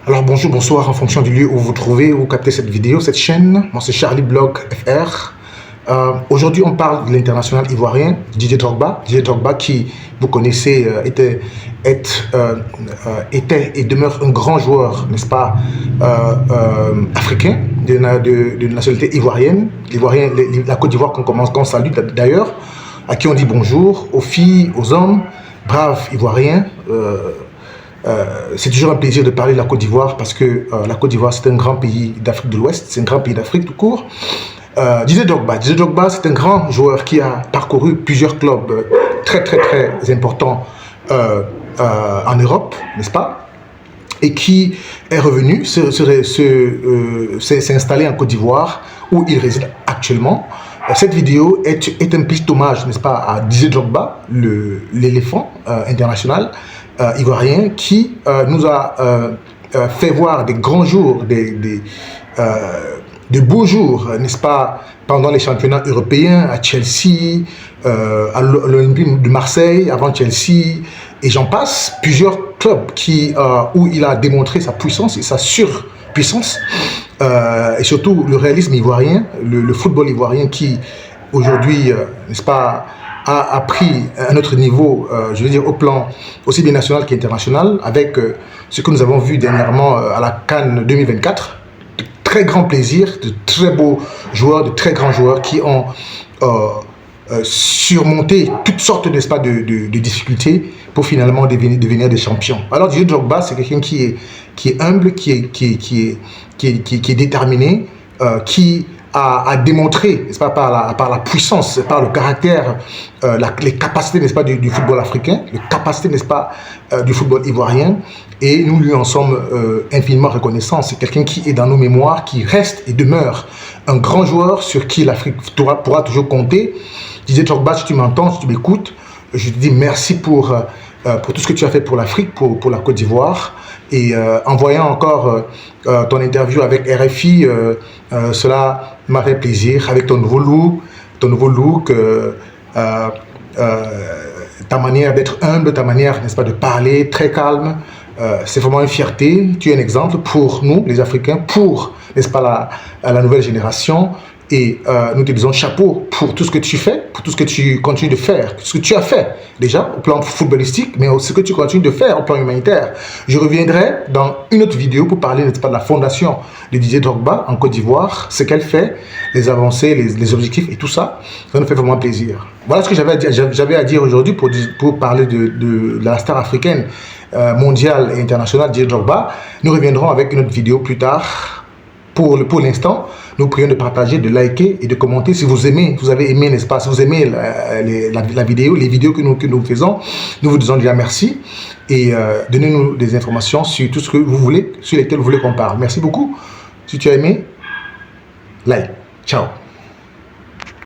Alors bonjour, bonsoir en fonction du lieu où vous vous trouvez, où vous captez cette vidéo, cette chaîne. Moi c'est Charlie Blog FR. Aujourd'hui on parle de l'international ivoirien Didier Drogba. Didier Drogba qui, vous connaissez, était et demeure un grand joueur, n'est-ce pas, africain, de nationalité ivoirienne. La Côte d'Ivoire qu'on salue d'ailleurs, à qui on dit bonjour, aux filles, aux hommes, braves ivoiriens. C'est toujours un plaisir de parler de la Côte d'Ivoire parce que la Côte d'Ivoire c'est un grand pays d'Afrique de l'Ouest, c'est un grand pays d'Afrique tout court. Didier Drogba c'est un grand joueur qui a parcouru plusieurs clubs très importants en Europe, n'est-ce pas? Et qui est revenu, s'est installé en Côte d'Ivoire où il réside actuellement. Cette vidéo est un petit hommage, n'est-ce pas, à Didier Drogba, l'éléphant international ivoirien qui nous a fait voir des grands jours, de beaux jours, n'est-ce pas, pendant les championnats européens à Chelsea, à l'Olympique de Marseille, avant Chelsea, et j'en passe, plusieurs clubs où il a démontré sa puissance et sa surpuissance, et surtout le réalisme ivoirien, le football ivoirien qui aujourd'hui, n'est-ce pas, a pris un autre niveau, je veux dire au plan aussi bien national qu'international, avec ce que nous avons vu dernièrement à la CAN 2024. De très grand plaisir, de très beaux joueurs, de très grands joueurs qui ont surmonté toutes sortes, n'est-ce pas, de difficultés pour finalement devenir des champions. Alors Didier Drogba, c'est quelqu'un qui est humble, qui est déterminé, qui a démontré, n'est-ce pas, par la puissance, par le caractère, les capacités, n'est-ce pas, du football africain, les capacités, n'est-ce pas, du football ivoirien, et nous lui en sommes infiniment reconnaissants. C'est quelqu'un qui est dans nos mémoires, qui reste et demeure un grand joueur sur qui l'Afrique pourra toujours compter. Didier Drogba, si tu m'entends, si tu m'écoutes, je te dis merci pour tout ce que tu as fait pour l'Afrique, pour la Côte d'Ivoire. Et en voyant encore ton interview avec RFI, cela m'a fait plaisir, avec ton nouveau look, ta manière d'être humble, ta manière, n'est-ce pas, de parler, très calme. C'est vraiment une fierté. Tu es un exemple pour nous, les Africains, pour, n'est-ce pas, la nouvelle génération. Et nous te disons chapeau pour tout ce que tu fais, pour tout ce que tu continues de faire, ce que tu as fait déjà au plan footballistique, mais aussi ce que tu continues de faire au plan humanitaire. Je reviendrai dans une autre vidéo pour parler, n'est-ce pas, de la fondation de Didier Drogba en Côte d'Ivoire, ce qu'elle fait, les avancées, les objectifs et tout ça. Ça nous fait vraiment plaisir. Voilà ce que j'avais à dire aujourd'hui pour parler de la star africaine mondiale et internationale Didier Drogba. Nous reviendrons avec une autre vidéo plus tard. Pour l'instant, nous prions de partager, de liker et de commenter. Si vous aimez, vous avez aimé, n'est-ce pas, si vous aimez la vidéo, les vidéos que nous faisons, nous vous disons déjà merci. Et donnez-nous des informations sur tout ce que vous voulez, sur lesquels vous voulez qu'on parle. Merci beaucoup. Si tu as aimé, like. Ciao.